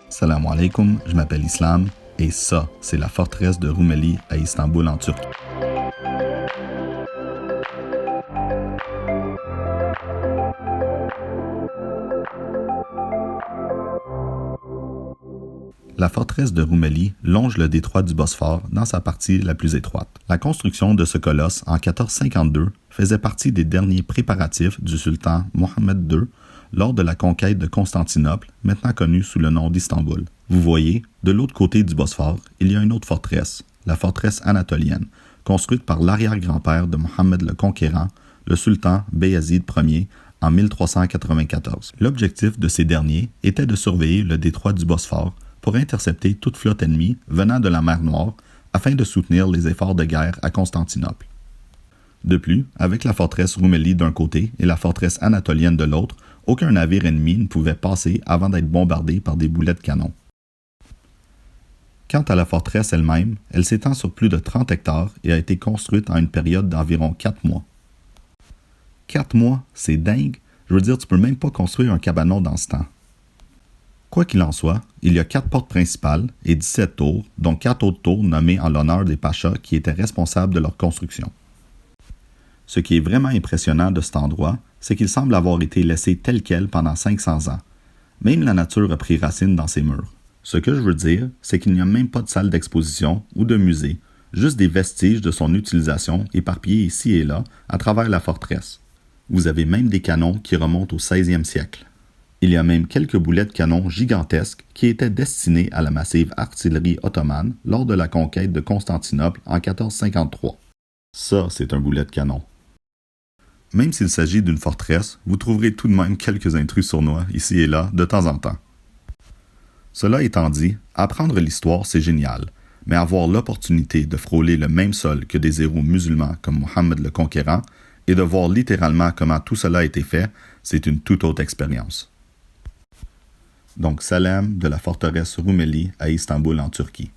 Salam alaikum, je m'appelle Islam et ça, c'est la forteresse de Rumeli à Istanbul en Turquie. La forteresse de Rumeli longe le détroit du Bosphore dans sa partie la plus étroite. La construction de ce colosse en 1452 faisait partie des derniers préparatifs du sultan Mohammed II lors de la conquête de Constantinople, maintenant connue sous le nom d'Istanbul. Vous voyez, de l'autre côté du Bosphore, il y a une autre forteresse, la forteresse anatolienne, construite par l'arrière-grand-père de Mohammed le Conquérant, le sultan Bayazid Ier, en 1394. L'objectif de ces derniers était de surveiller le détroit du Bosphore pour intercepter toute flotte ennemie venant de la mer Noire afin de soutenir les efforts de guerre à Constantinople. De plus, avec la forteresse Rumeli d'un côté et la forteresse anatolienne de l'autre, aucun navire ennemi ne pouvait passer avant d'être bombardé par des boulets de canon. Quant à la forteresse elle-même, elle s'étend sur plus de 30 hectares et a été construite en une période d'environ 4 mois. 4 mois, c'est dingue! Je veux dire, tu peux même pas construire un cabanon dans ce temps. Quoi qu'il en soit, il y a 4 portes principales et 17 tours, dont 4 autres tours nommées en l'honneur des pachas qui étaient responsables de leur construction. Ce qui est vraiment impressionnant de cet endroit, c'est qu'il semble avoir été laissé tel quel pendant 500 ans. Même la nature a pris racine dans ses murs. Ce que je veux dire, c'est qu'il n'y a même pas de salle d'exposition ou de musée, juste des vestiges de son utilisation éparpillés ici et là à travers la forteresse. Vous avez même des canons qui remontent au 16e siècle. Il y a même quelques boulets de canon gigantesques qui étaient destinés à la massive artillerie ottomane lors de la conquête de Constantinople en 1453. Ça, c'est un boulet de canon. Même s'il s'agit d'une forteresse, vous trouverez tout de même quelques intrus sournois ici et là de temps en temps. Cela étant dit, apprendre l'histoire c'est génial, mais avoir l'opportunité de frôler le même sol que des héros musulmans comme Mohammed le Conquérant et de voir littéralement comment tout cela a été fait, c'est une toute autre expérience. Donc salam de la forteresse Rumeli à Istanbul en Turquie.